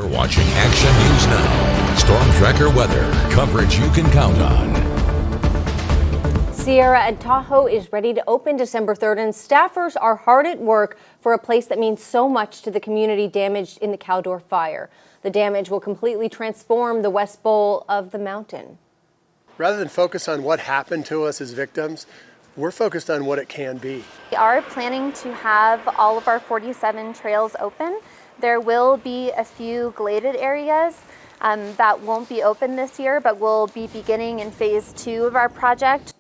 You're watching Action News Now. Storm Tracker weather. Coverage you can count on. Sierra and Tahoe is ready to open December 3rd, and staffers are hard at work for a place that means so much to the community damaged in the Caldor fire. The damage will completely transform the west bowl of the mountain. Rather than focus on what happened to us as victims, we're focused on what it can be. We are planning to have all of our 47 trails open. There will be a few gladed areas that won't be open this year, but we'll be beginning in phase 2 of our project.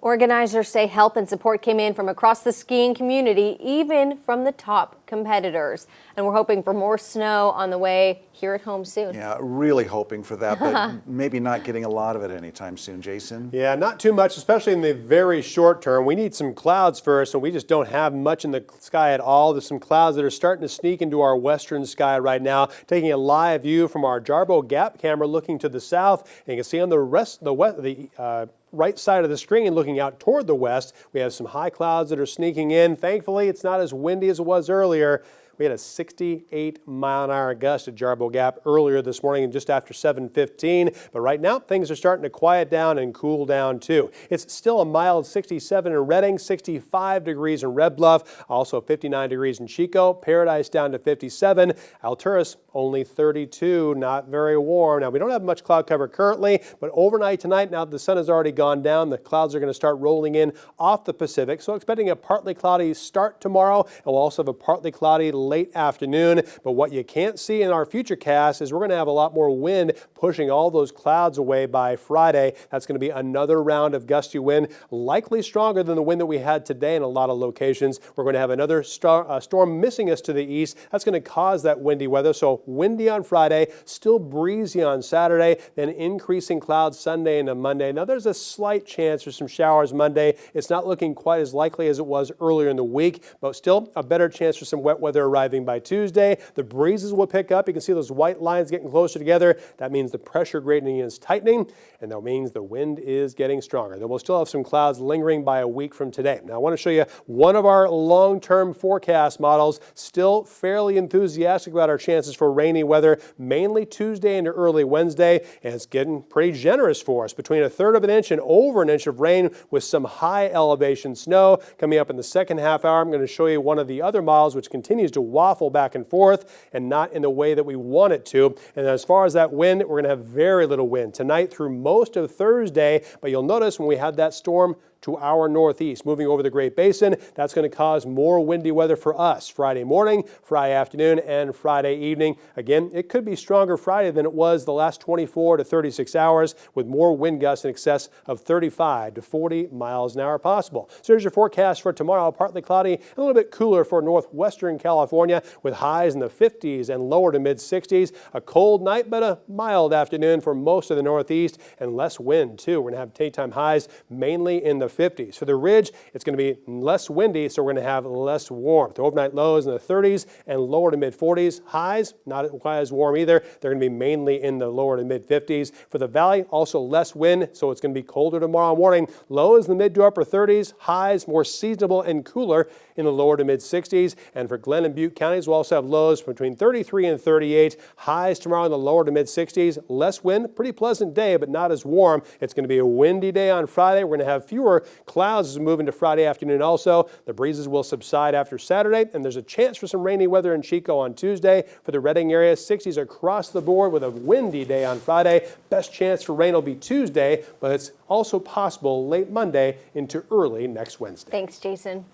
Organizers say help and support came in from across the skiing community, even from the top competitors. And we're hoping for more snow on the way here at home soon. Yeah, really hoping for that, but maybe not getting a lot of it anytime soon, Jason. Yeah, not too much, especially in the very short term. We need some clouds first, and we just don't have much in the sky at all. There's some clouds that are starting to sneak into our western sky right now. Taking a live view from our Jarbo Gap camera looking to the south, and you can see on the right side of the screen looking out toward the west, we have some high clouds that are sneaking in. Thankfully, it's not as windy as it was earlier. We had a 68-mile-an-hour gust at Jarbo Gap earlier this morning, just after 7:15. But right now, things are starting to quiet down and cool down too. It's still a mild 67 in Redding, 65 degrees in Red Bluff, also 59 degrees in Chico. Paradise down to 57. Alturas only 32, not very warm. Now, we don't have much cloud cover currently, but overnight tonight, now that the sun has already gone down, the clouds are going to start rolling in off the Pacific. So expecting a partly cloudy start tomorrow, and we'll also have a partly cloudy late afternoon. But what you can't see in our future cast is we're going to have a lot more wind pushing all those clouds away by Friday. That's going to be another round of gusty wind, likely stronger than the wind that we had today in a lot of locations. We're going to have another storm missing us to the east. That's going to cause that windy weather. So windy on Friday, still breezy on Saturday, then increasing clouds Sunday into Monday. Now there's a slight chance for some showers Monday. It's not looking quite as likely as it was earlier in the week, but still a better chance for some wet weather arriving by Tuesday. The breezes will pick up. You can see those white lines getting closer together. That means the pressure gradient is tightening, and that means the wind is getting stronger. Then we'll still have some clouds lingering by a week from today. Now I want to show you one of our long-term forecast models. Still fairly enthusiastic about our chances for rainy weather, mainly Tuesday into early Wednesday, and it's getting pretty generous for us. Between 1/3 of an inch and over an inch of rain with some high elevation snow coming up in the second half hour. I'm going to show you one of the other models which continues to waffle back and forth and not in the way that we want it to. And as far as that wind, we're going to have very little wind tonight through most of Thursday, but you'll notice when we had that storm to our northeast, moving over the Great Basin, that's going to cause more windy weather for us Friday morning, Friday afternoon, and Friday evening. Again, it could be stronger Friday than it was the last 24 to 36 hours, with more wind gusts in excess of 35 to 40 miles an hour possible. So here's your forecast for tomorrow. Partly cloudy, a little bit cooler for northwestern California, with highs in the 50s and lower to mid 60s. A cold night, but a mild afternoon for most of the northeast, and less wind too. We're going to have daytime highs mainly in the 50s. For the ridge, it's going to be less windy, so we're going to have less warmth. Overnight lows in the 30s and lower to mid 40s. Highs, not quite as warm either. They're going to be mainly in the lower to mid 50s. For the valley, also less wind, so it's going to be colder tomorrow morning. Lows in the mid to upper 30s. Highs more seasonable and cooler in the lower to mid 60s. And for Glenn and Butte counties, we'll also have lows between 33 and 38. Highs tomorrow in the lower to mid 60s. Less wind, pretty pleasant day, but not as warm. It's going to be a windy day on Friday. We're going to have fewer clouds as we move into Friday afternoon also. The breezes will subside after Saturday, and there's a chance for some rainy weather in Chico on Tuesday. For the Redding area, 60s across the board with a windy day on Friday. Best chance for rain will be Tuesday, but it's also possible late Monday into early next Wednesday. Thanks, Jason.